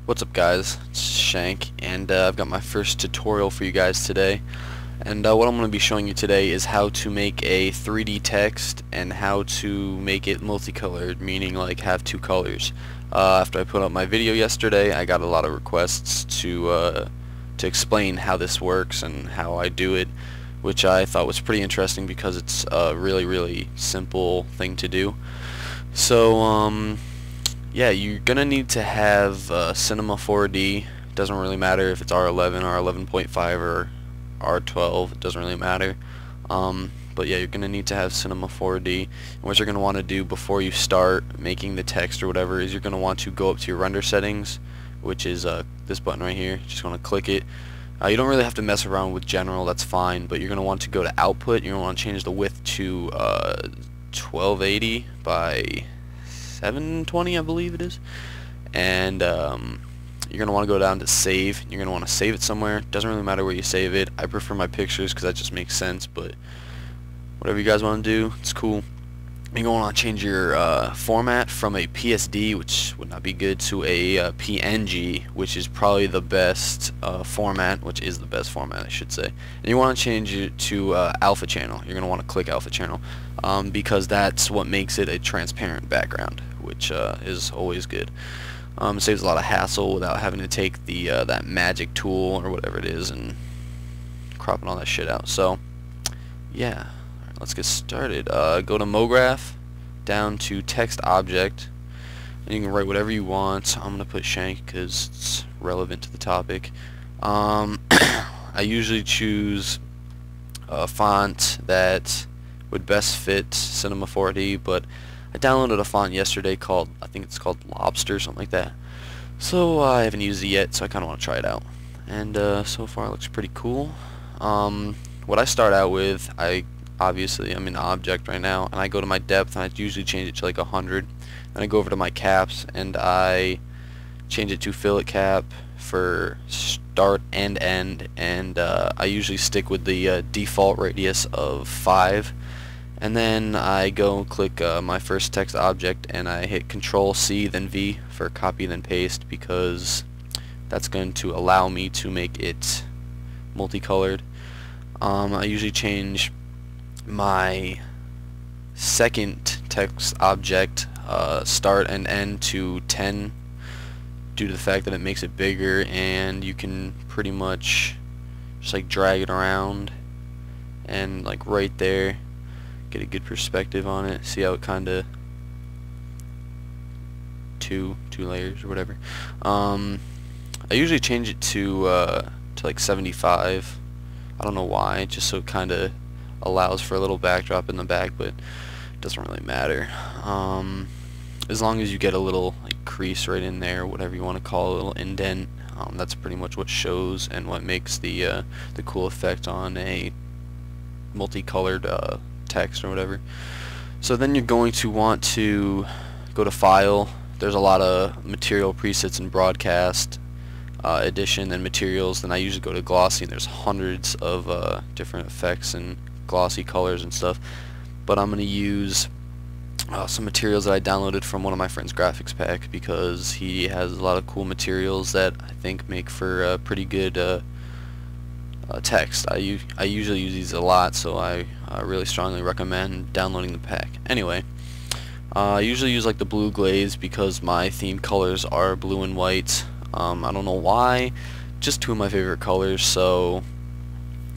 What's up guys, it's Shank, and I've got my first tutorial for you guys today. And what I'm going to be showing you today is how to make a 3D text and how to make it multicolored, meaning like have two colors. After I put up my video yesterday, I got a lot of requests to explain how this works and how I do it, which I thought was pretty interesting because it's a really simple thing to do. So yeah, you're gonna need to have Cinema 4D. It doesn't really matter if it's R11, R11.5, or R12. It doesn't really matter. But yeah, you're gonna need to have Cinema 4D. And what you're gonna want to do before you start making the text or whatever is you're gonna want to go up to your render settings, which is this button right here. Just gonna click it. You don't really have to mess around with general. That's fine. But you're gonna want to go to output. You're gonna want to change the width to 1280 by 720, I believe it is, and you're gonna want to go down to save. You're gonna want to save it somewhere. Doesn't really matter where you save it. I prefer my pictures because that just makes sense, but whatever you guys want to do, it's cool. You're gonna want to change your format from a PSD, which would not be good, to a PNG, which is probably the best format, which is the best format, I should say. And you want to change it to alpha channel. You're gonna want to click alpha channel because that's what makes it a transparent background, which is always good. It saves a lot of hassle without having to take the that magic tool or whatever it is and cropping all that shit out. So yeah. Let's get started. Go to MoGraph, down to text object, and you can write whatever you want. I'm gonna put Shank because it's relevant to the topic. I usually choose a font that would best fit Cinema 4D, but I downloaded a font yesterday called, I think it's called Lobster or something like that. So I haven't used it yet, so I kind of want to try it out. And so far it looks pretty cool. What I start out with, obviously I'm in object right now, and I go to my depth and I usually change it to like 100, and I go over to my caps and I change it to fillet cap for start and end, and I usually stick with the default radius of 5, and then I go click my first text object and I hit Control C then V for copy then paste, because that's going to allow me to make it multicolored. I usually change my second text object start and end to 10 due to the fact that it makes it bigger, and you can pretty much just like drag it around and like right there get a good perspective on it. See how it kinda two layers or whatever. I usually change it to like 75. I don't know why, just so it kinda allows for a little backdrop in the back, but it doesn't really matter. As long as you get a little like crease right in there, whatever you want to call it, a little indent, that's pretty much what shows and what makes the cool effect on a multicolored text or whatever. So then you're going to want to go to File. There's a lot of material presets in Broadcast Edition and materials. Then I usually go to Glossy, and there's hundreds of different effects and glossy colors and stuff, but I'm going to use some materials that I downloaded from one of my friend's graphics pack, because he has a lot of cool materials that I think make for pretty good text. I usually use these a lot, so I really strongly recommend downloading the pack. Anyway, I usually use like the blue glaze because my theme colors are blue and white. I don't know why, just two of my favorite colors, so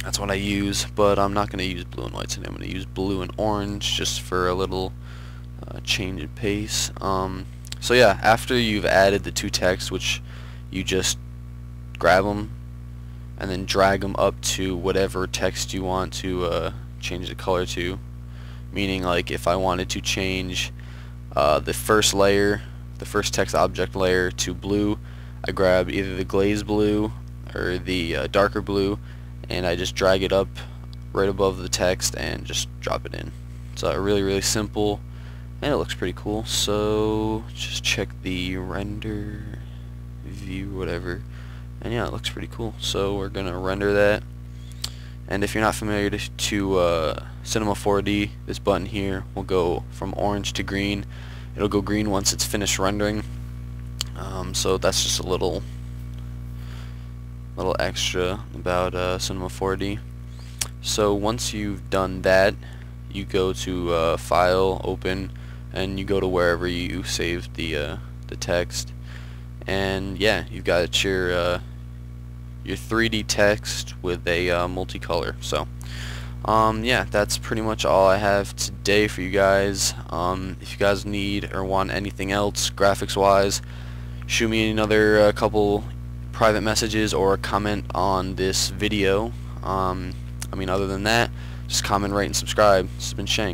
that's what I use, but I'm not going to use blue and white today. I'm going to use blue and orange just for a little change in pace. So yeah, after you've added the two texts, which you just grab them and then drag them up to whatever text you want to change the color to. Meaning, like, if I wanted to change the first layer, the first text object layer, to blue, I grab either the glaze blue or the darker blue, and I just drag it up right above the text and just drop it in. So really simple, and it looks pretty cool. So just check the render view, whatever, and yeah, it looks pretty cool. So we're gonna render that, and if you're not familiar to Cinema 4D, this button here will go from orange to green. It'll go green once it's finished rendering. So that's just a little extra about Cinema 4D. So once you've done that, you go to File, Open, and you go to wherever you saved the text, and yeah, you've got your 3D text with a multicolor. So yeah, that's pretty much all I have today for you guys. If you guys need or want anything else graphics wise, shoot me another couple private messages or a comment on this video. I mean, other than that, just comment, rate, and subscribe. This has been Shank.